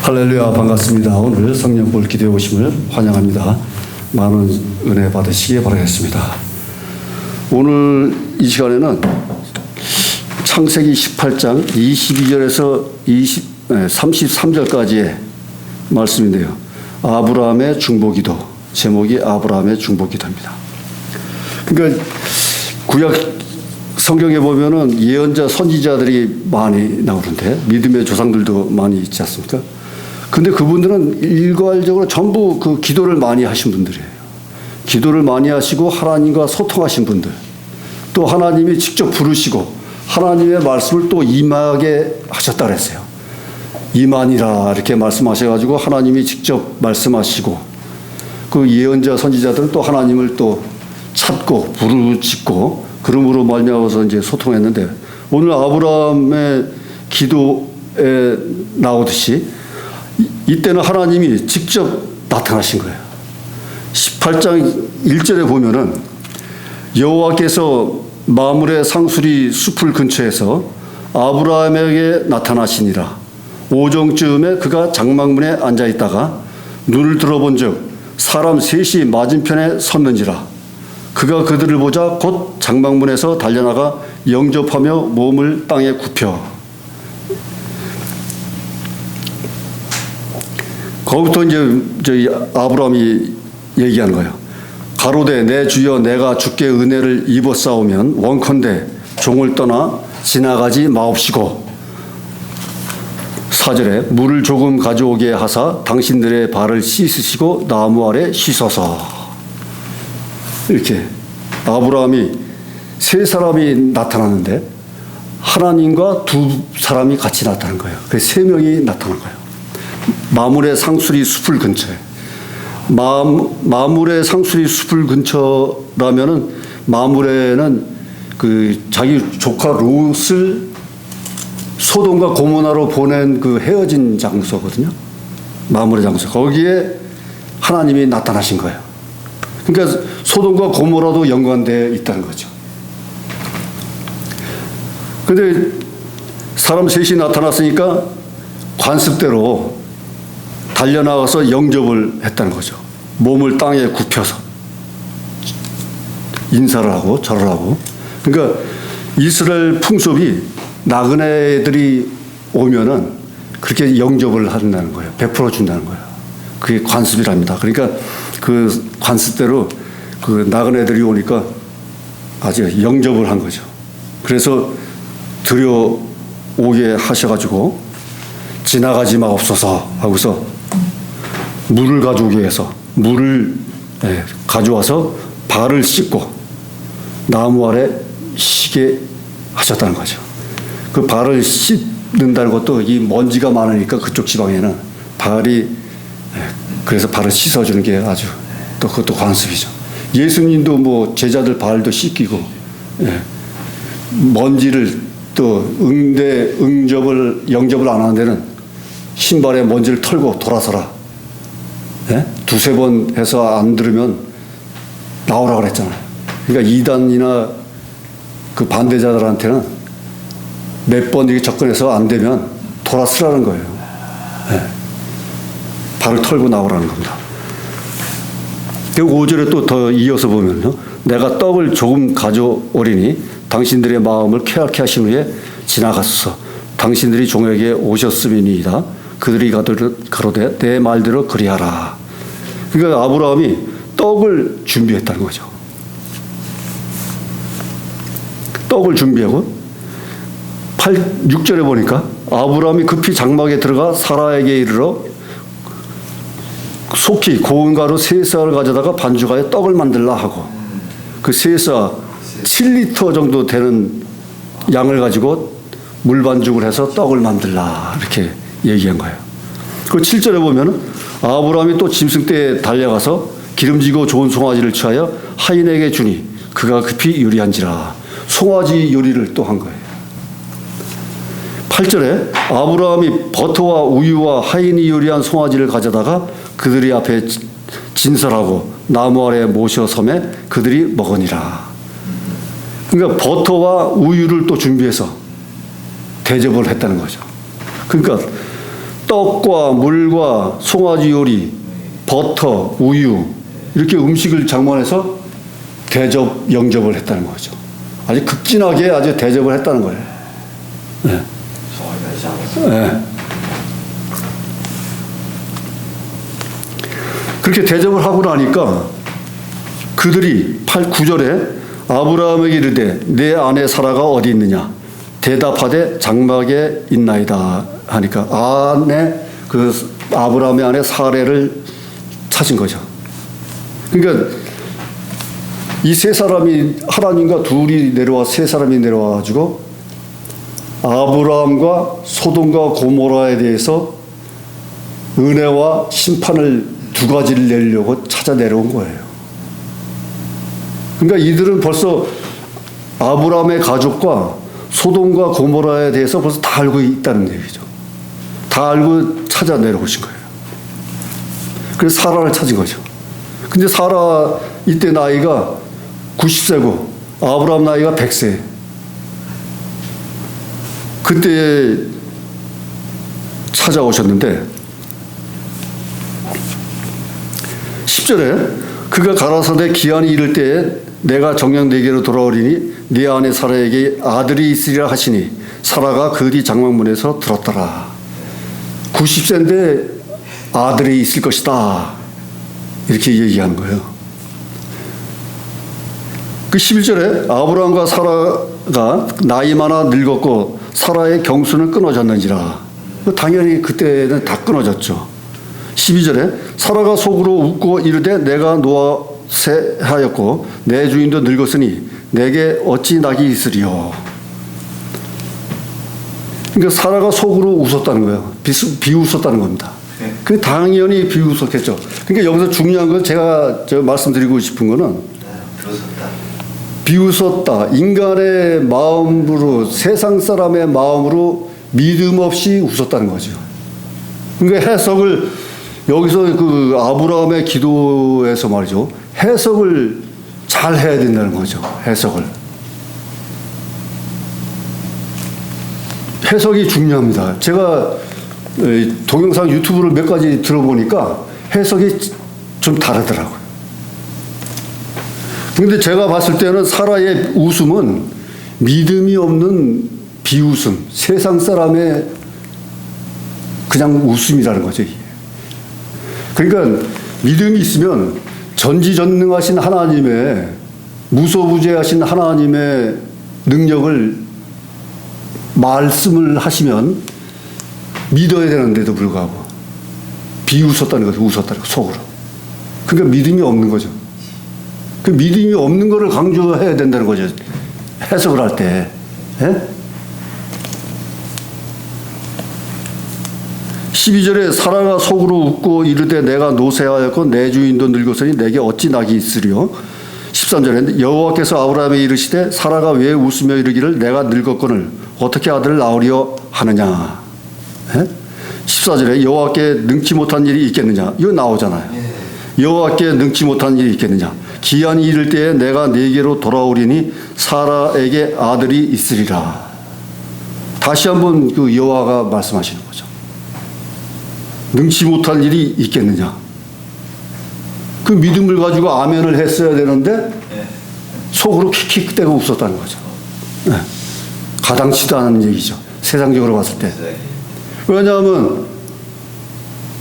할렐루야, 반갑습니다. 오늘 성령 볼 기도해 오심을 환영합니다. 많은 은혜 받으시기 바라겠습니다. 오늘 이 시간에는 창세기 18장 22절에서 33절까지의 말씀인데요. 아브라함의 중보기도, 제목이 아브라함의 중보기도입니다. 그러니까 구약 성경에 보면은 예언자, 선지자들이 많이 나오는데 믿음의 조상들도 많이 있지 않습니까? 근데 그분들은 일괄적으로 전부 그 기도를 많이 하신 분들이에요. 기도를 많이 하시고 하나님과 소통하신 분들, 또 하나님이 직접 부르시고 하나님의 말씀을 또 임하게 하셨다 그랬어요. 임하니라 이렇게 말씀하셔가지고 하나님이 직접 말씀하시고, 그 예언자, 선지자들은 또 하나님을 또 찾고 부르짖고 그러므로 말미암아서 이제 소통했는데, 오늘 아브라함의 기도에 나오듯이 이때는 하나님이 직접 나타나신 거예요. 18장 1절에 보면은 여호와께서 마므레 상수리 숲을 근처에서 아브라함에게 나타나시니라. 오정쯤에 그가 장막문에 앉아 있다가 눈을 들어본즉 사람 셋이 맞은편에 섰는지라. 그가 그들을 보자 곧 장막문에서 달려나가 영접하며 몸을 땅에 굽혀. 거기부터 이제 저희 아브라함이 얘기하는 거예요. 가로되 내 주여 내가 주께 은혜를 입었사오면 원컨대 종을 떠나 지나가지 마옵시고. 4절에 물을 조금 가져오게 하사 당신들의 발을 씻으시고 나무 아래 쉬소서. 이렇게 아브라함이 세 사람이 나타나는데 하나님과 두 사람이 같이 나타난 거예요. 그래서 세 명이 나타난 거예요. 마므레 상수리 숲을 근처에. 마므레 상수리 숲을 근처라면은, 마므레는 그 자기 조카 롯을 소돔과 고모나로 보낸 그 헤어진 장소거든요. 마므레 장소. 거기에 하나님이 나타나신 거예요. 그러니까 소돔과 고모라도 연관되어 있다는 거죠. 근데 사람 셋이 나타났으니까 관습대로 달려나가서 영접을 했다는 거죠. 몸을 땅에 굽혀서 인사를 하고 절을 하고. 그러니까 이스라엘 풍습이 나그네들이 오면은 그렇게 영접을 한다는 거예요. 베풀어 준다는 거예요. 그게 관습이랍니다. 그러니까 그 관습대로 그 나그네들이 오니까 아주 영접을 한 거죠. 그래서 들여오게 하셔가지고 지나가지 마옵소서 하고서 물을 가져오기 위해서 물을 가져와서 발을 씻고 나무 아래 쉬게 하셨다는 거죠. 그 발을 씻는다는 것도 이 먼지가 많으니까 그쪽 지방에는 발이, 그래서 발을 씻어주는 게 아주 또 그것도 관습이죠. 예수님도 뭐 제자들 발도 씻기고, 먼지를 또 영접을 안 하는 데는 신발에 먼지를 털고 돌아서라. 두세 번 해서 안 들으면 나오라 그랬잖아요. 그러니까 이단이나 그 반대자들한테는 몇 번 이렇게 접근해서 안 되면 돌아서라는 거예요. 발을 털고 나오라는 겁니다. 그리고 5절에 또 더 이어서 보면요. 내가 떡을 조금 가져오리니 당신들의 마음을 쾌하게 하신 후에 지나갔어. 당신들이 종에게 오셨음이니이다. 그들이 가로되 내 말대로 그리하라. 그러니까 아브라함이 떡을 준비했다는 거죠. 떡을 준비하고 6절에 보니까 아브라함이 급히 장막에 들어가 사라에게 이르러 속히 고운 가루 세 쌀을 가져다가 반죽하여 떡을 만들라 하고, 그 세 쌀 7리터 정도 되는 양을 가지고 물 반죽을 해서 떡을 만들라 이렇게 얘기한 거예요. 그 7절에 보면은 아브라함이 또 짐승떼에 달려가서 기름지고 좋은 송아지를 취하여 하인에게 주니 그가 급히 요리한지라. 송아지 요리를 또 한 거예요. 8절에 아브라함이 버터와 우유와 하인이 요리한 송아지를 가져다가 그들이 앞에 진설하고 나무 아래 모셔 섬에 그들이 먹으니라. 그러니까 버터와 우유를 또 준비해서 대접을 했다는 거죠. 그러니까 떡과 물과 송아지 요리, 버터, 우유 이렇게 음식을 장만해서 대접, 영접을 했다는 거죠. 아주 극진하게 아주 대접을 했다는 거예요. 네. 네. 그렇게 대접을 하고 나니까 그들이 9절에 아브라함에게 이르되 내 아내 사라가 어디 있느냐 대답하되 장막에 있나이다 하니까 아브라함의 아내 사레를 찾은 거죠. 그러니까 이 세 사람이 하나님과 둘이 내려와 세 사람이 내려와 가지고 아브라함과 소돔과 고모라에 대해서 은혜와 심판을 두 가지를 내려고 찾아 내려온 거예요. 그러니까 이들은 벌써 아브라함의 가족과 소돔과 고모라에 대해서 벌써 다 알고 있다는 얘기죠. 다 알고 찾아 내려오신 거예요. 그래서 사라를 찾은 거죠. 근데 사라 이때 나이가 90세고 아브라함 나이가 100세. 그때 찾아오셨는데 10절에 그가 가라사대 기한이 이를 때에 내가 정녕 네게로 돌아오리니 네 아내 사라에게 아들이 있으리라 하시니 사라가 그 뒤 장막문에서 들었더라. 90세인데 아들이 있을 것이다. 이렇게 얘기하는 거예요. 그 11절에 아브라함과 사라가 나이 많아 늙었고 사라의 경수는 끊어졌는지라. 당연히 그때는 다 끊어졌죠. 12절에 사라가 속으로 웃고 이르되 내가 노쇠하였고 내 주인도 늙었으니 내게 어찌 낙이 있으리요. 그러니까 사라가 속으로 웃었다는 거예요. 비웃었다는 겁니다. 그 당연히 비웃었겠죠. 그러니까 여기서 중요한 건 제가 말씀드리고 싶은 거는 비웃었다. 인간의 마음으로 세상 사람의 마음으로 믿음 없이 웃었다는 거죠. 그러니까 해석을 여기서 그 아브라함의 기도에서 말이죠. 해석을 잘 해야 된다는 거죠. 해석이 중요합니다. 제가 동영상 유튜브를 몇 가지 들어보니까 해석이 좀 다르더라고요. 그런데 제가 봤을 때는 사라의 웃음은 믿음이 없는 비웃음, 세상 사람의 그냥 웃음이라는 거죠. 그러니까 믿음이 있으면 전지전능하신 하나님의 무소부재하신 하나님의 능력을 말씀을 하시면 믿어야 되는데도 불구하고 비웃었다는 거죠. 웃었다는 거 속으로. 그러니까 믿음이 없는 거죠. 그 믿음이 없는 거를 강조해야 된다는 거죠. 해석을 할 때. 예? 12절에 사라가 속으로 웃고 이르되 내가 노쇠하였고 내 주인도 늙었으니 내게 어찌 낙이 있으리요. 13절에 여호와께서 아브라함에게 이르시되 사라가 왜 웃으며 이르기를 내가 늙었거늘 어떻게 아들을 낳으려 하느냐. 예? 14절에 여호와께 능치 못한 일이 있겠느냐. 이거 나오잖아요. 여호와께 능치 못한 일이 있겠느냐. 기한이 이를 때에 내가 네게로 돌아오리니 사라에게 아들이 있으리라. 다시 한번 그 여호와가 말씀하시는 거죠. 능치 못할 일이 있겠느냐. 그 믿음을 가지고 아멘을 했어야 되는데 속으로 킥킥대고 웃었다는 거죠. 네. 가당치도 않은 얘기죠. 세상적으로 봤을 때. 왜냐하면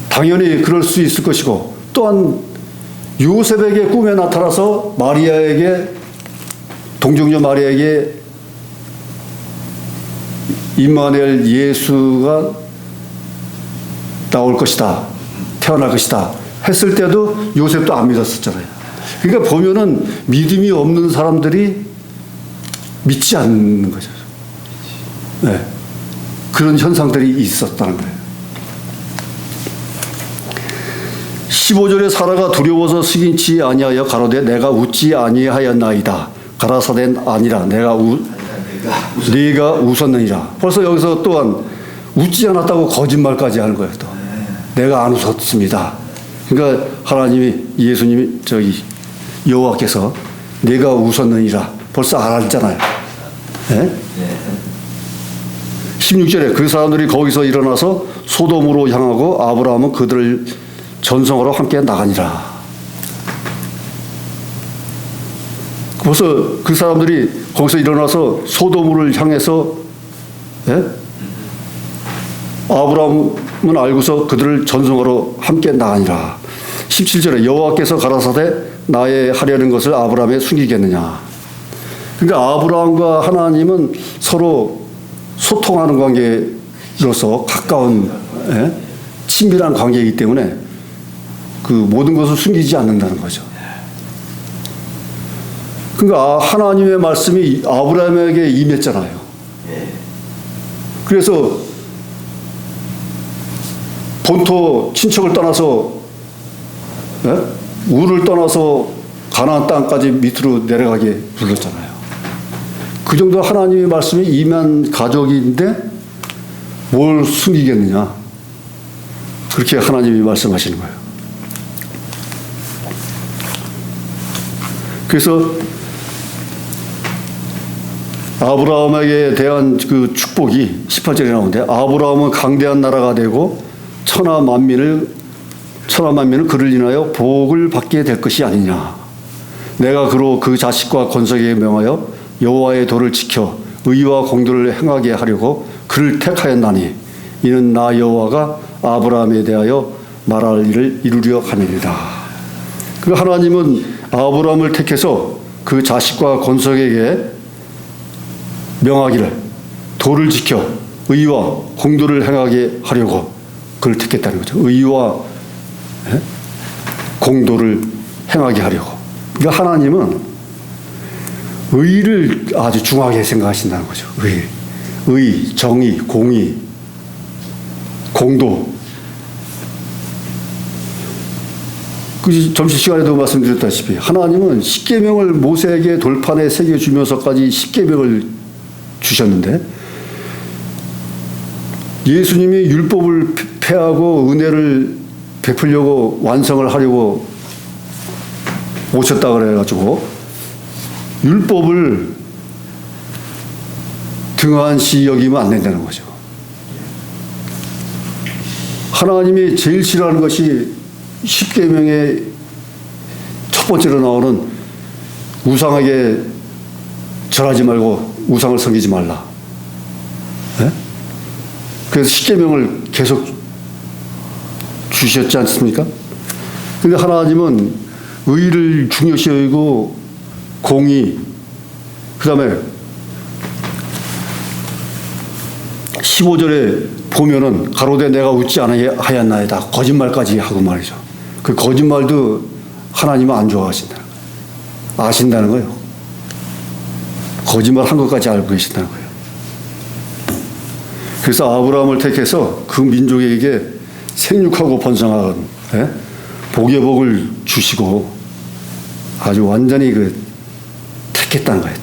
당연히 그럴 수 있을 것이고 또한 요셉에게 꿈에 나타나서 마리아에게 동정녀 마리아에게 임마누엘 예수가 나올 것이다. 태어날 것이다. 했을 때도 요셉도 안 믿었었잖아요. 그러니까 보면은 믿음이 없는 사람들이 믿지 않는 거죠. 네. 그런 현상들이 있었다는 거예요. 15절에 사라가 두려워서 숙인치 아니하여 가로되 내가 웃지 아니하였나이다. 가라사대 아니라 네가 웃었느니라. 벌써 여기서 또한 웃지 않았다고 거짓말까지 하는 거예요. 또 내가 안 웃었습니다. 그러니까 하나님이 예수님이 여호와께서 내가 웃었느니라 벌써 알았잖아요. 네? 16절에 그 사람들이 거기서 일어나서 소돔으로 향하고 아브라함은 그들을 전성하러 함께 나가니라. 벌써 그 사람들이 거기서 일어나서 소돔을 향해서, 예? 아브라함은 알고서 그들을 전성하러 함께 나가니라. 17절에 여호와께서 가라사대 나의 하려는 것을 아브라함에 숨기겠느냐. 그러니까 아브라함과 하나님은 서로 소통하는 관계로서 가까운, 예? 친밀한 관계이기 때문에 그 모든 것을 숨기지 않는다는 거죠. 그러니까 하나님의 말씀이 아브라함에게 임했잖아요. 그래서 본토 친척을 떠나서, 예? 우를 떠나서 가나안 땅까지 밑으로 내려가게 불렀잖아요. 그 정도 하나님의 말씀이 임한 가족인데 뭘 숨기겠느냐. 그렇게 하나님이 말씀하시는 거예요. 그래서 아브라함에게 대한 그 축복이 18절에 나오는데 아브라함은 강대한 나라가 되고 천하 만민을 그를 인하여 복을 받게 될 것이 아니냐. 내가 그로 그 자식과 건석에게 명하여 여호와의 도를 지켜 의와 공도를 행하게 하려고 그를 택하였나니 이는 나 여호와가 아브라함에 대하여 말할 일을 이루려 하느니라. 그 하나님은 아브라함을 택해서 그 자식과 건석에게 명하기를 도를 지켜 의와 공도를 행하게 하려고 그를 택했다는 거죠. 의와 공도를 행하게 하려고. 그러니까 하나님은 의를 아주 중요하게 생각하신다는 거죠. 의, 정의, 공의, 공도. 그 점심시간에도 말씀드렸다시피 하나님은 십계명을 모세에게 돌판에 새겨주면서까지 십계명을 주셨는데 예수님이 율법을 폐하고 은혜를 베풀려고 완성을 하려고 오셨다 그래가지고 율법을 등한시 여기면 안 된다는 거죠. 하나님이 제일 싫어하는 것이 십계명의 첫 번째로 나오는 우상에게 절하지 말고 우상을 섬기지 말라. 네? 그래서 십계명을 계속 주셨지 않습니까? 근데 하나님은 의를 중요시 여기고 공의, 그 다음에 15절에 보면은 가로되 내가 웃지 않았나이다. 거짓말까지 하고 말이죠. 그 거짓말도 하나님은 안 좋아하신다는 거예요. 아신다는 거예요. 거짓말 한 것까지 알고 계신다는 거예요. 그래서 아브라함을 택해서 그 민족에게 생육하고 번성한, 예? 복의 복을 주시고 아주 완전히 택했다는 거예요.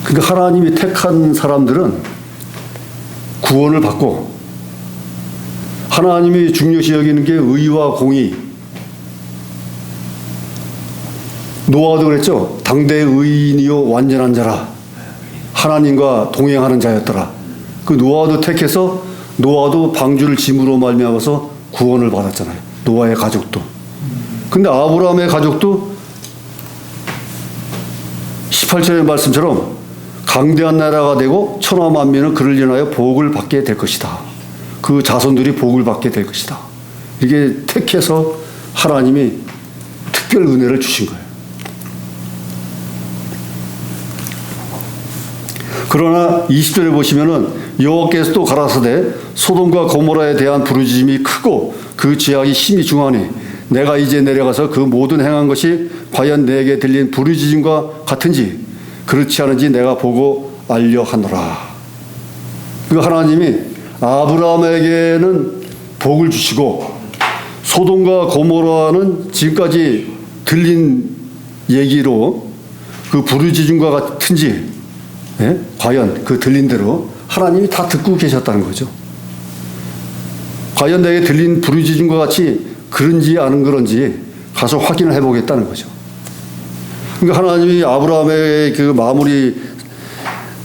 그러니까 하나님이 택한 사람들은 구원을 받고 하나님이 중요시 여기는 게 의와 공의. 노아도 그랬죠. 당대의 의인이요 완전한 자라. 하나님과 동행하는 자였더라. 그 노아도 택해서 노아도 방주를 짐으로 말미암아서 구원을 받았잖아요. 노아의 가족도. 근데 아브라함의 가족도 18절의 말씀처럼 강대한 나라가 되고 천하 만민은 그를 인하여 복을 받게 될 것이다. 그 자손들이 복을 받게 될 것이다. 이게 택해서 하나님이 특별 은혜를 주신 거예요. 그러나 20절에 보시면은 여호와께서 또 가라사대 소돔과 고모라에 대한 부르짖음이 크고 그 죄악이 심히 중하니 내가 이제 내려가서 그 모든 행한 것이 과연 내게 들린 부르짖음과 같은지 그렇지 않은지 내가 보고 알려 하노라. 그 하나님이 아브라함에게는 복을 주시고 소돔과 고모라는 지금까지 들린 얘기로 그 부르짖음과 같은지, 예? 과연 그 들린 대로 하나님이 다 듣고 계셨다는 거죠. 과연 내게 들린 부르짖음과 같이 그런지 아닌 그런지 가서 확인을 해보겠다는 거죠. 그러니까 하나님이 아브라함의 그 마무리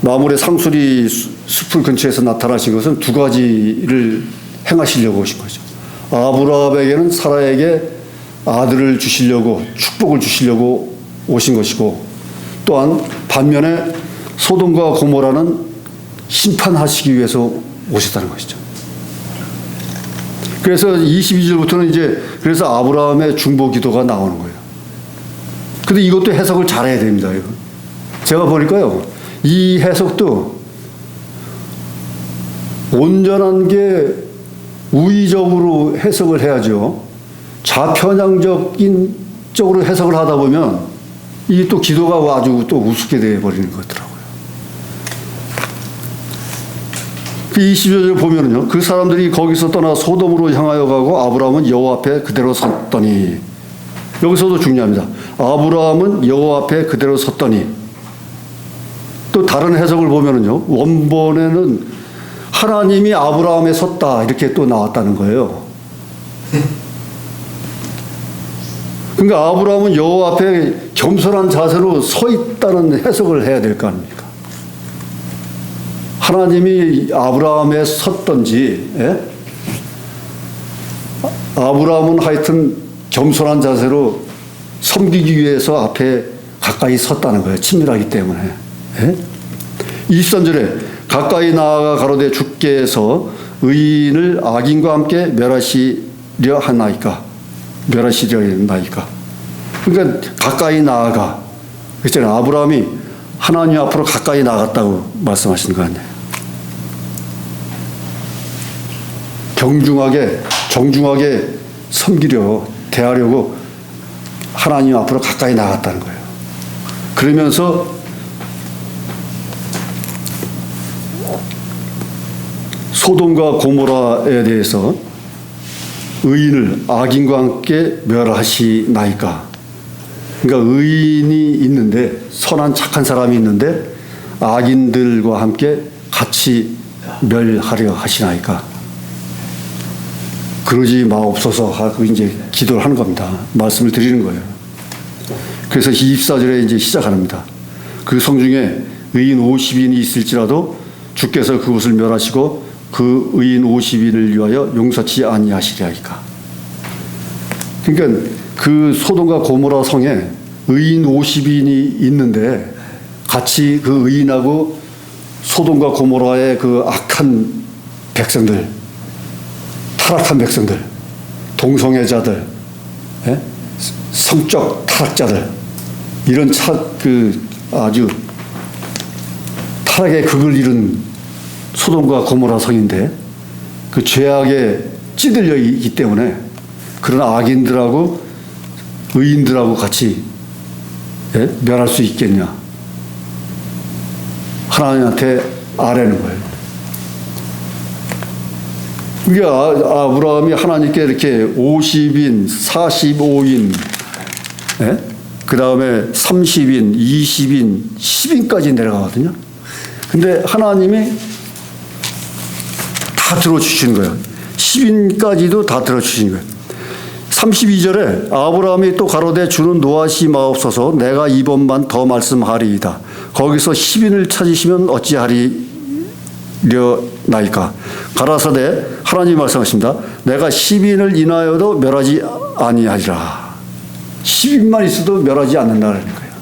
마물의 상수리 숲을 근처에서 나타나신 것은 두 가지를 행하시려고 오신 거죠. 아브라함에게는 사라에게 아들을 주시려고, 축복을 주시려고 오신 것이고, 또한 반면에 소돔과 고모라는 심판하시기 위해서 오셨다는 것이죠. 그래서 22절부터는 이제 그래서 아브라함의 중보 기도가 나오는 거예요. 근데 이것도 해석을 잘해야 됩니다. 이거. 제가 보니까요, 이 해석도 온전한 게 우의적으로 해석을 해야죠. 좌편향적인 쪽으로 해석을 하다 보면 이게 또 기도가 아주 또 우습게 되어버리는 거더라고요. 그 22절 보면은요, 그 사람들이 거기서 떠나 소돔으로 향하여 가고 아브라함은 여호와 앞에 그대로 섰더니, 여기서도 중요합니다. 아브라함은 여호와 앞에 그대로 섰더니, 또 다른 해석을 보면은요, 원본에는 하나님이 아브라함에 섰다 이렇게 또 나왔다는 거예요. 그러니까 아브라함은 여호와 앞에 겸손한 자세로 서 있다는 해석을 해야 될 거 아닙니까? 하나님이 아브라함에 섰던지, 예? 아브라함은 하여튼 겸손한 자세로 섬기기 위해서 앞에 가까이 섰다는 거예요. 친밀하기 때문에. 예? 23절에 가까이 나아가 가로되 주께서 의인을 악인과 함께 멸하시려 하나이까. 그러니까 가까이 나아가. 그랬잖아요. 아브라함이 하나님 앞으로 가까이 나갔다고 말씀하시는 거 아니에요. 정중하게 대하려고 하나님 앞으로 가까이 나갔다는 거예요. 그러면서 소돔과 고모라에 대해서 의인을 악인과 함께 멸하시나이까. 그러니까 의인이 있는데, 선한 착한 사람이 있는데 악인들과 함께 같이 멸하려 하시나이까. 그러지 마옵소서 하고 이제 기도를 하는 겁니다. 말씀을 드리는 거예요. 그래서 24절에 이제 시작합니다. 그 성중에 의인 50인이 있을지라도 주께서 그곳을 멸하시고 그 의인 50인을 위하여 용서치 아니하시리이까. 그러니까 그 소돔과 고모라 성에 의인 50인이 있는데 같이 그 의인하고 소돔과 고모라의 그 악한 백성들, 타락한 백성들, 동성애자들, 예? 성적 타락자들, 이런 아주 타락의 극을 이룬 소돔과 고모라 성인데 그 죄악에 찌들려 있기 때문에 그런 악인들하고 의인들하고 같이, 예? 멸할 수 있겠냐. 하나님한테 아뢰는 거예요. 그러니까 아브라함이 하나님께 이렇게 50인, 45인, 예? 그 다음에 30인, 20인, 10인까지 내려가거든요. 근데 하나님이 다 들어주시는 거예요. 10인까지도 다 들어주시는 거예요. 32절에 아브라함이 또 가로되 주는 노하시 마옵소서 내가 이번만 더 말씀하리이다. 거기서 10인을 찾으시면 어찌하리려나이까. 가라사대 하나님이 말씀하십니다. 내가 10인을 인하여도 멸하지 아니하리라. 10인만 있어도 멸하지 않는다는 거예요.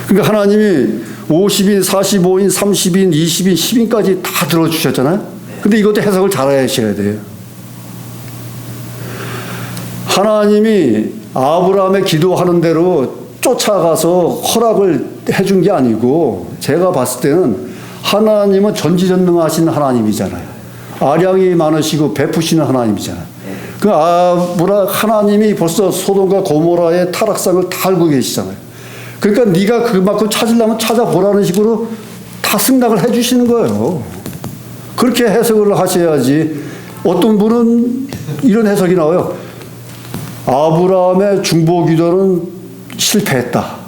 그러니까 하나님이 50인, 45인, 30인, 20인, 10인까지 다 들어주셨잖아요. 근데 이것도 해석을 잘 하셔야 돼요. 하나님이 아브라함의 기도하는 대로 쫓아가서 허락을 해준 게 아니고, 제가 봤을 때는 하나님은 전지전능하신 하나님이잖아요. 아량이 많으시고 베푸시는 하나님이잖아요. 그 하나님이 벌써 소돔과 고모라의 타락상을 다 알고 계시잖아요. 그러니까 네가 그만큼 찾으려면 찾아보라는 식으로 다 승낙을 해주시는 거예요. 그렇게 해석을 하셔야지. 어떤 분은 이런 해석이 나와요. 아브라함의 중보 기도는 실패했다.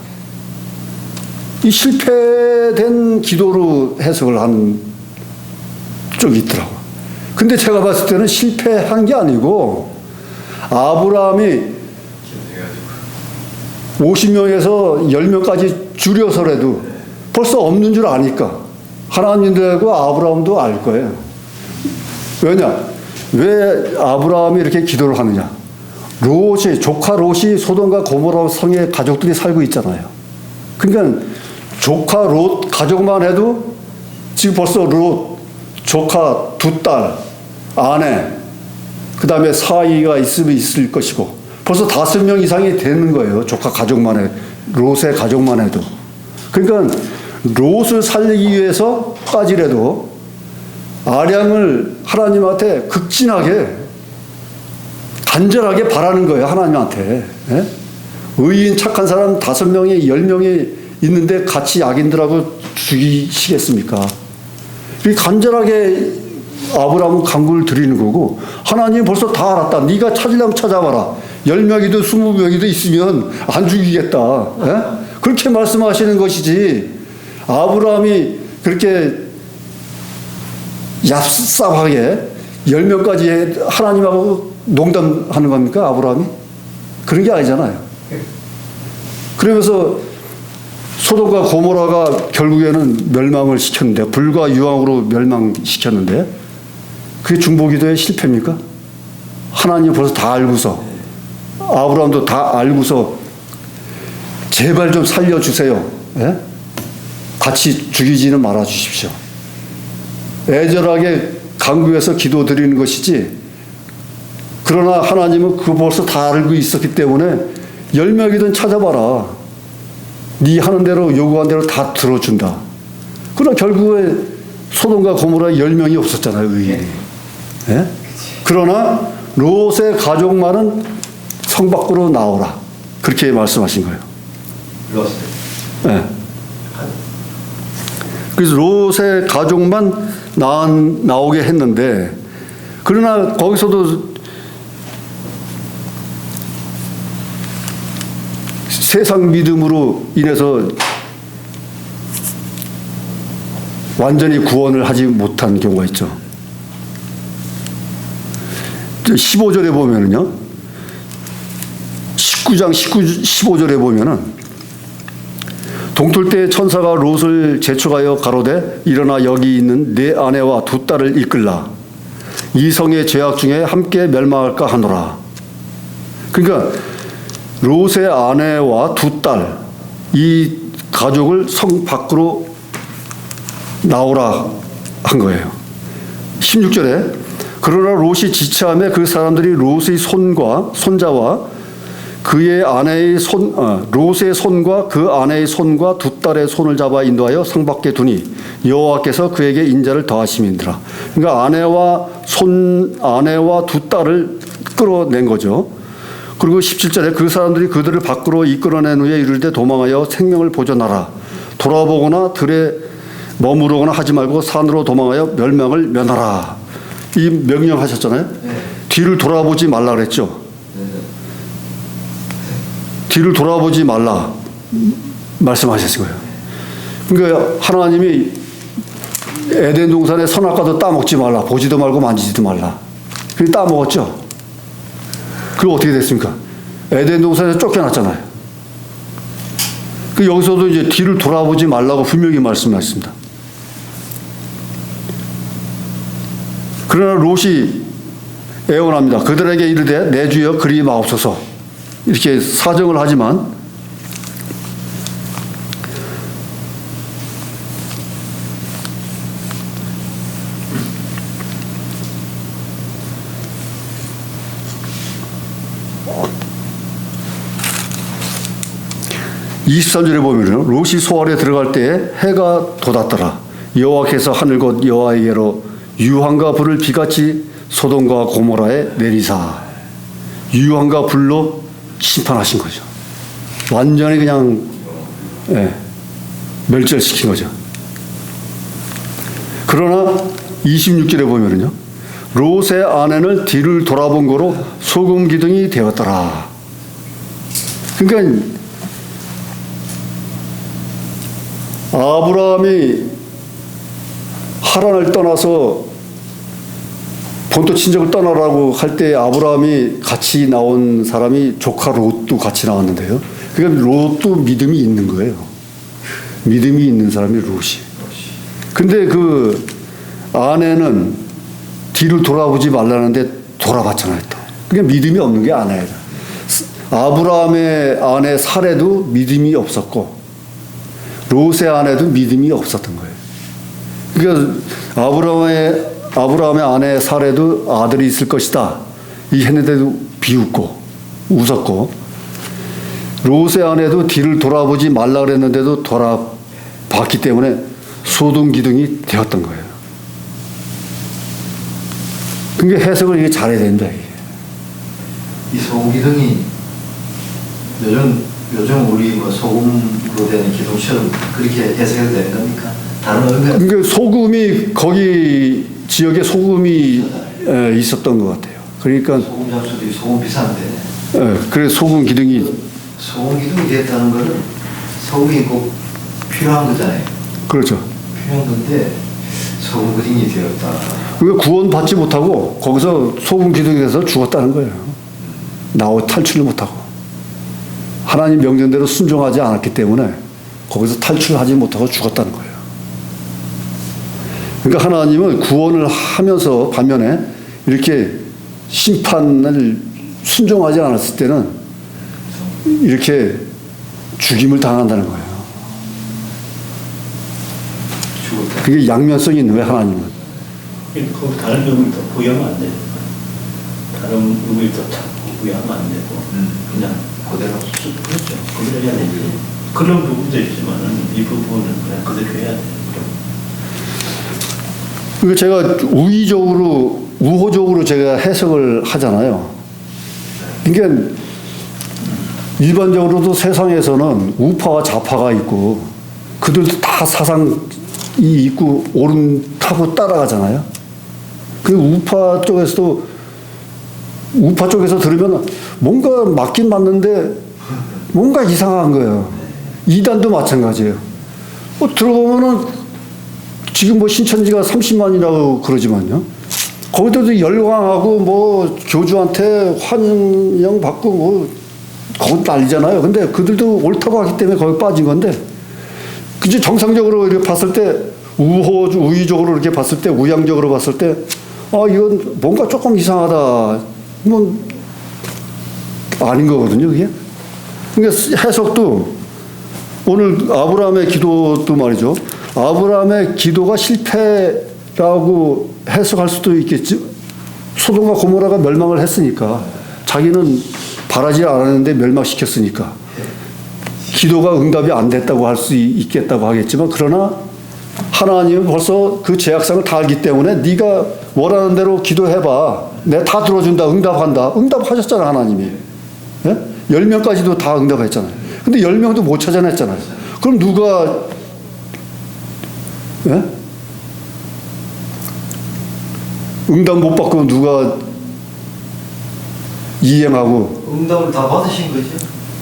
이 실패된 기도로 해석을 한 쪽이 있더라고요. 근데 제가 봤을 때는 실패한 게 아니고 아브라함이 50명에서 10명까지 줄여서라도 벌써 없는 줄 아니까 하나님도 아브라함도 알 거예요. 왜냐? 왜 아브라함이 이렇게 기도를 하느냐? 조카 롯이 소돔과 고모라 성에 가족들이 살고 있잖아요. 그러니까 조카 롯 가족만 해도 지금 벌써 롯 조카 2딸, 아내, 그 다음에 사위가 있으면 있을 것이고 벌써 5명 이상이 되는 거예요. 조카 가족만 해, 롯의 가족만 해도. 그러니까 롯을 살리기 위해서까지라도 아량을 하나님한테 극진하게 간절하게 바라는 거예요. 하나님한테. 예? 의인 착한 사람 5명이 10명이 있는데 같이 악인들하고 죽이시겠습니까? 간절하게 아브라함은 간구를 드리는 거고 하나님 벌써 다 알았다. 네가 찾으려면 찾아봐라. 10명이든 20명이든 있으면 안 죽이겠다. 예? 그렇게 말씀하시는 것이지 아브라함이 그렇게 얍삽하게 10명까지 하나님하고 농담하는 겁니까? 아브라함이? 그런 게 아니잖아요. 그러면서 소돔과 고모라가 결국에는 멸망을 시켰는데 불과 유황으로 멸망시켰는데 그게 중보기도의 실패입니까? 하나님 벌써 다 알고서 아브라함도 다 알고서 제발 좀 살려주세요. 예? 같이 죽이지는 말아 주십시오. 애절하게 간구해서 기도드리는 것이지 그러나 하나님은 그거 벌써 다 알고 있었기 때문에 10명이든 찾아봐라. 네 하는 대로 요구한 대로 다 들어준다. 그러나 결국에 소돔과 고모라 10명이 없었잖아요. 의인이. 예? 그러나 롯의 가족만은 성 밖으로 나오라. 그렇게 말씀하신 거예요. 예. 그래서 롯의 가족만 나오게 했는데 그러나 거기서도 세상 믿음으로 인해서 완전히 구원을 하지 못한 경우가 있죠. 15절에 보면은요, 19장 15절에 보면은 동틀 때 천사가 롯을 재촉하여 가로되 일어나 여기 있는 내 아내와 2딸을 이끌라. 이 성의 죄악 중에 함께 멸망할까 하노라. 그러니까 롯의 아내와 2딸 이 가족을 성 밖으로 나오라 한 거예요. 16절에 그러나 롯이 지체하며 그 사람들이 롯의 손과 손자와 그의 아내의 롯의 손과 그 아내의 손과 2딸의 손을 잡아 인도하여 성 밖에 두니 여호와께서 그에게 인자를 더하심이니라. 그러니까 아내와 2딸을 끌어낸 거죠. 그리고 17절에 그 사람들이 그들을 밖으로 이끌어낸 후에 이르되 도망하여 생명을 보존하라. 돌아보거나 들에 머무르거나 하지 말고 산으로 도망하여 멸망을 면하라. 이 명령하셨잖아요. 네. 뒤를 돌아보지 말라 그랬죠. 뒤를 돌아보지 말라 말씀하셨을 거예요. 그러니까 하나님이 에덴 동산의 선악과도 따먹지 말라. 보지도 말고 만지지도 말라. 그게 따먹었죠. 그리고 어떻게 됐습니까? 에덴 동산에서 쫓겨났잖아요. 여기서도 이제 뒤를 돌아보지 말라고 분명히 말씀하셨습니다. 그러나 롯이 애원합니다. 그들에게 이르되 내 주여 그리 마옵소서. 이렇게 사정을 하지만 (23절에) 보면 롯이 소알에 들어갈 때에 해가 돋았더라. 여호와께서 하늘 곧 여호와에게로 유황과 불을 비같이 소돔과 고모라에 내리사. 유황과 불로 심판하신 거죠. 완전히 그냥 멸절시킨 거죠. 그러나 26절에 보면은요, 롯의 아내는 뒤를 돌아본 거로 소금 기둥이 되었더라. 그러니까 아브라함이 하란을 떠나서 본토 친척을 떠나라고 할 때 아브라함이 같이 나온 사람이 조카 롯도 같이 나왔는데요. 그러니까 롯도 믿음이 있는 거예요. 믿음이 있는 사람이 롯이. 근데 그 아내는 뒤를 돌아보지 말라는데 돌아봤잖아요. 또. 그러니까 믿음이 없는 게 아내예요. 아브라함의 아내 사레도 믿음이 없었고 롯의 아내도 믿음이 없었던 거예요. 그러니까 아브라함의 아내 사레도 아들이 있을 것이다. 이 했는데도 비웃고 웃었고 롯의 아내도 뒤를 돌아보지 말라 그랬는데도 돌아봤기 때문에 소동기둥이 되었던 거예요. 그러니까 해석을 이게 잘해야 된다. 이게. 이 소금기둥이 요즘 우리 뭐 소금으로 되는 기둥처럼 그렇게 해석해도 되는 겁니까? 다른 의미가? 그러니까 소금이 거기 지역에 소금이 있었던 것 같아요. 그러니까 소금 잡수도 소금 비싼데. 그래서 소금 기둥이 됐다는 거는 소금이 꼭 필요한 거잖아요. 그렇죠. 필요한 건데 소금 기둥이 되었다. 그러니까 구원받지 못하고 거기서 소금 기둥에서 죽었다는 거예요. 탈출을 못하고 하나님 명령대로 순종하지 않았기 때문에 거기서 탈출하지 못하고 죽었다는 거예요. 그러니까 하나님은 구원을 하면서 반면에 이렇게 심판을 순종하지 않았을 때는 이렇게 죽임을 당한다는 거예요. 죽었다. 그게 양면성이 있는 거예요, 하나님은. 그 다른 의미를 더 부여하면 안 돼요. 다른 의미를 더 부여하면 안 되고 그냥 그대로. 그렇죠. 그대로 해야 되지. 그런 부분도 있지만은 이 부분은 그냥 그대로 해야 돼요. 그러니까 제가 우호적으로 제가 해석을 하잖아요. 그러니까 일반적으로도 세상에서는 우파와 좌파가 있고 그들도 다 사상이 있고 옳다고 따라가잖아요. 그 우파 쪽에서 들으면 뭔가 맞긴 맞는데 뭔가 이상한 거예요. 이단도 마찬가지예요. 들어보면은 지금 뭐 신천지가 30만이라고 그러지만요. 거기도 열광하고 뭐 교주한테 환영 받고 뭐 그건 난리잖아요. 근데 그들도 옳다고 하기 때문에 거기 빠진 건데 그저 정상적으로 이렇게 봤을 때 우의적으로 이렇게 봤을 때 우양적으로 봤을 때 이건 뭔가 조금 이상하다. 뭐 아닌 거거든요, 그게. 그러니까 해석도 오늘 아브라함의 기도도 말이죠. 아브라함의 기도가 실패라고 해석할 수도 있겠지. 소돔과 고모라가 멸망을 했으니까 자기는 바라지 않았는데 멸망시켰으니까 기도가 응답이 안 됐다고 할 수 있겠다고 하겠지만 그러나 하나님은 벌써 그 죄악상을 다 알기 때문에 네가 원하는 대로 기도해봐. 내가 다 들어준다. 응답한다. 응답하셨잖아 하나님이. 예? 10명까지도 다 응답했잖아요. 근데 10명도 못 찾아냈잖아요. 그럼 누가 예? 응답 못 받고 누가 이행하고 응답을 다 받으신 거죠?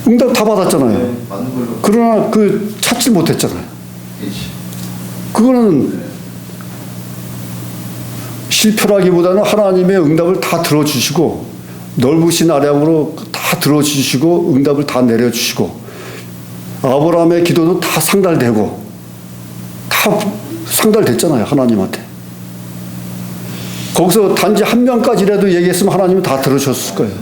응답 다 받았잖아요. 네, 받는 걸로. 그러나 찾지 못했잖아요. 그렇지. 그거는 실패라기보다는 하나님의 응답을 다 들어주시고 넓으신 아량으로 다 들어주시고 응답을 다 내려주시고 아브라함의 기도도 다 상달되고 다 상달됐잖아요. 하나님한테. 거기서 단지 한 명까지라도 얘기했으면 하나님은 다 들으셨을 거예요.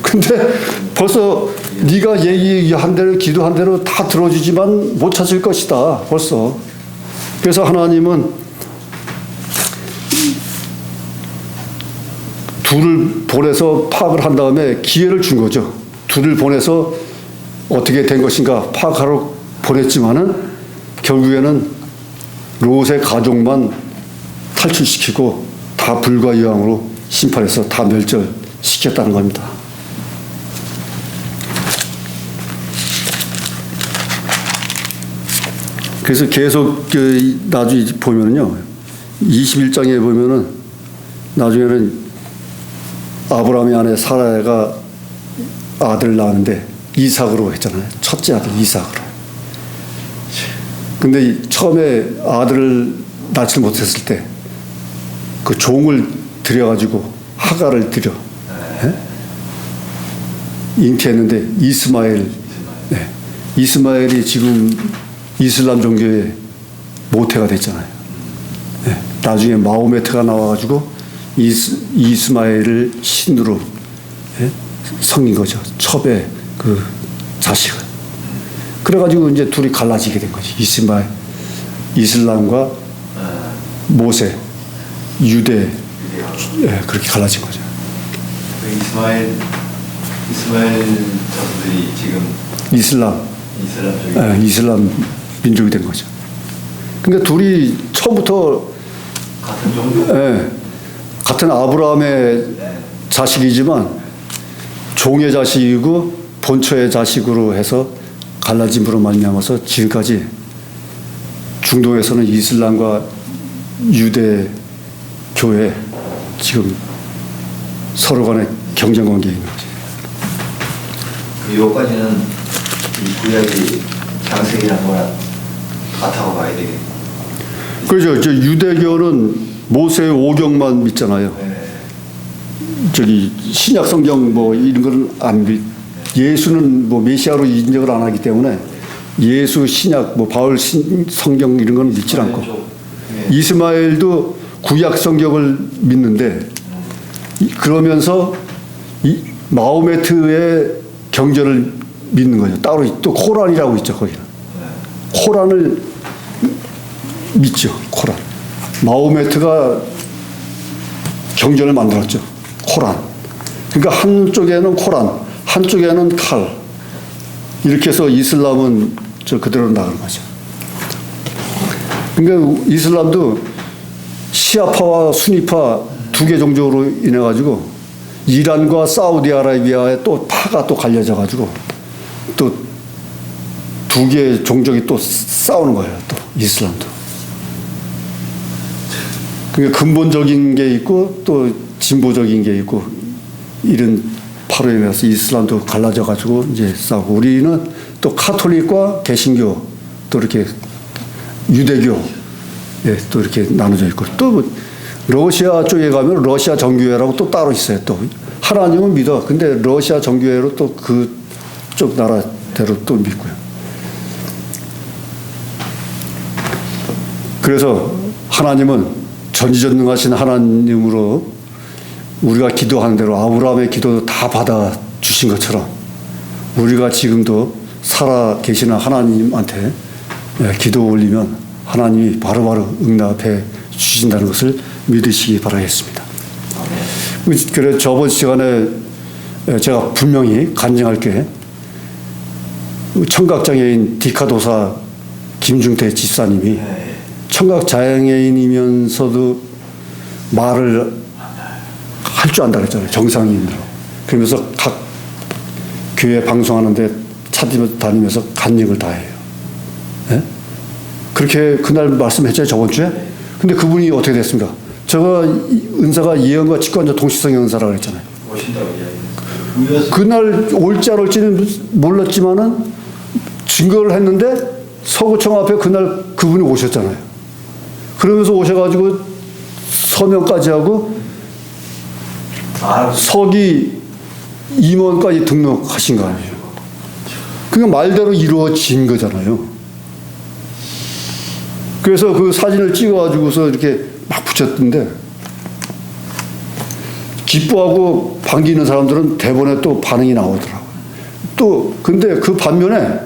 근데 벌써 네가 얘기한 대로 기도한 대로 다 들어주지만 못 찾을 것이다. 벌써. 그래서 하나님은 둘을 보내서 파악을 한 다음에 기회를 준 거죠. 둘을 보내서 어떻게 된 것인가 파악하러 보냈지만은 결국에는 롯의 가족만 탈출시키고 다 불과 이왕으로 심판해서 다 멸절시켰다는 겁니다. 그래서 계속 나중에 보면은요, 21장에 보면은 나중에는 아브라함의 아내 사라가 아들 낳았는데 이삭으로 했잖아요. 첫째 아들 이삭으로. 근데 처음에 아들을 낳지 못했을 때 그 종을 들여가지고 하가를 들여 잉태했는데 이스마엘이 지금 이슬람 종교의 모태가 됐잖아요. 예, 나중에 마호메트가 나와가지고 이스마엘을 신으로 예, 섬긴 거죠. 첩의 그 자식을. 그래가지고 이제 둘이 갈라지게 된 거지. 이슬람과 모세, 유대, 예, 그렇게 갈라진 거죠. 이스마엘 자손들이 지금 이슬람 쪽에 예, 이슬람 민족이 된 거죠. 그러니까 둘이 처음부터 같은 종교. 예, 같은 아브라함의 자식이지만 종의 자식이고 본처의 자식으로 해서 갈라짐으로 말미암아서 지금까지 중동에서는 이슬람과 유대 교회 지금 서로 간에 경쟁 관계에 있는 거죠. 이거까지는 이 구약이 장세기랑 거랑 같다고 봐야 되겠네. 그렇죠. 저 유대교는 모세의 오경만 믿잖아요. 네. 저기 신약 성경 뭐 이런 거는 안 믿. 예수는 뭐 메시아로 인정을 안 하기 때문에 예수 신약 뭐 바울 성경 이런 거는 믿지 않고 네. 이스마엘도 구약 성경을 믿는데 그러면서 이 마호메트의 경전을 믿는 거죠. 따로 또 코란이라고 있죠. 거기는 코란을 믿죠. 코란. 마호메트가 경전을 만들었죠. 코란. 그러니까 한쪽에는 코란, 한쪽에는 칼. 이렇게 해서 이슬람은 저 그대로 나가는 거죠. 그러니까 이슬람도 시아파와 수니파 두 개 종족으로 인해 가지고 이란과 사우디아라비아에 또 파가 또 갈려져 가지고 또 두 개의 종족이 또 싸우는 거예요. 또 이슬람도. 그러니까 근본적인 게 있고 또 진보적인 게 있고 이런 파로 인해서 이슬람도 갈라져 가지고 이제 싸우고 우리는 또 카톨릭과 개신교 또 이렇게 유대교 예, 또 이렇게 나눠져 있고 또 러시아 쪽에 가면 러시아 정교회라고 또 따로 있어요. 또 하나님은 믿어. 근데 러시아 정교회로 또 그쪽 나라대로 또 믿고요. 그래서 하나님은 전지전능하신 하나님으로 우리가 기도하는 대로 아브라함의 기도도 다 받아 주신 것처럼 우리가 지금도 살아 계시는 하나님한테 기도 올리면 하나님이 바로바로 응답해 주신다는 것을 믿으시기 바라겠습니다. 그래서 저번 시간에 제가 분명히 간증할 게 청각장애인 디카도사 김중태 집사님이 청각장애인이면서도 말을 할 줄 안다 그랬잖아요. 정상인으로. 그러면서 각 교회 방송하는데 찾아다니면서 간증을 다 해요. 네? 그렇게 그날 말씀했죠. 저번 주에. 근데 그분이 어떻게 됐습니까? 제가 은사가 예언과 직관자 동시성 은사라고 그랬잖아요. 오신다고 이야기. 그날 올지 안 올지는 몰랐지만은 증거를 했는데 서구청 앞에 그날 그분이 오셨잖아요. 그러면서 오셔가지고 서명까지 하고 서기 임원까지 등록하신 거 아니에요. 그게 말대로 이루어진 거잖아요. 그래서 그 사진을 찍어가지고서 이렇게 막 붙였던데 기뻐하고 반기는 사람들은 대본에 또 반응이 나오더라고요. 또 근데 그 반면에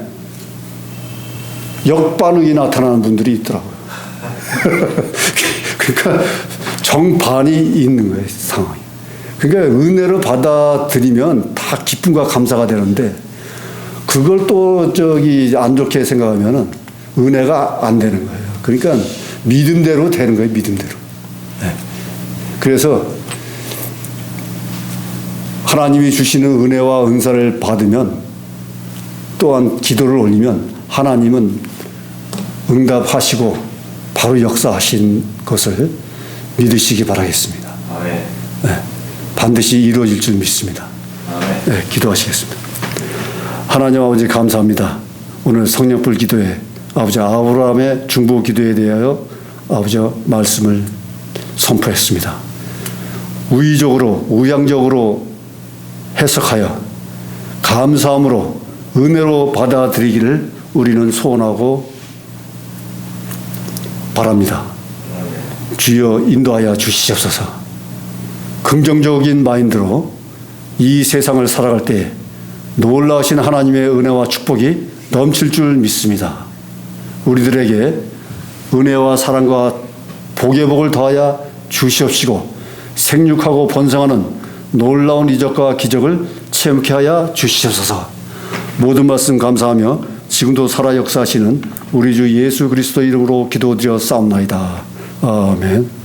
역반응이 나타나는 분들이 있더라고요. 그러니까 정반이 있는 거예요, 상황이. 그러니까 은혜로 받아들이면 다 기쁨과 감사가 되는데 그걸 또 안 좋게 생각하면은 은혜가 안 되는 거예요. 그러니까 믿음대로 되는 거예요, 믿음대로. 네. 그래서 하나님이 주시는 은혜와 은사를 받으면 또한 기도를 올리면 하나님은 응답하시고 바로 역사하신 것을 믿으시기 바라겠습니다. 아멘. 네. 반드시 이루어질 줄 믿습니다. 아멘. 네, 기도하시겠습니다. 하나님 아버지 감사합니다. 오늘 성령불 기도에 아버지 아브라함의 중보 기도에 대하여 아버지 말씀을 선포했습니다. 우의적으로 우양적으로 해석하여 감사함으로 은혜로 받아들이기를 우리는 소원하고 바랍니다. 주여 인도하여 주시옵소서. 긍정적인 마인드로 이 세상을 살아갈 때 놀라우신 하나님의 은혜와 축복이 넘칠 줄 믿습니다. 우리들에게 은혜와 사랑과 복의 복을 더하여 주시옵시고 생육하고 번성하는 놀라운 이적과 기적을 체험케 하여 주시옵소서. 모든 말씀 감사하며 지금도 살아 역사하시는 우리 주 예수 그리스도 이름으로 기도드려 싸움나이다. 아멘.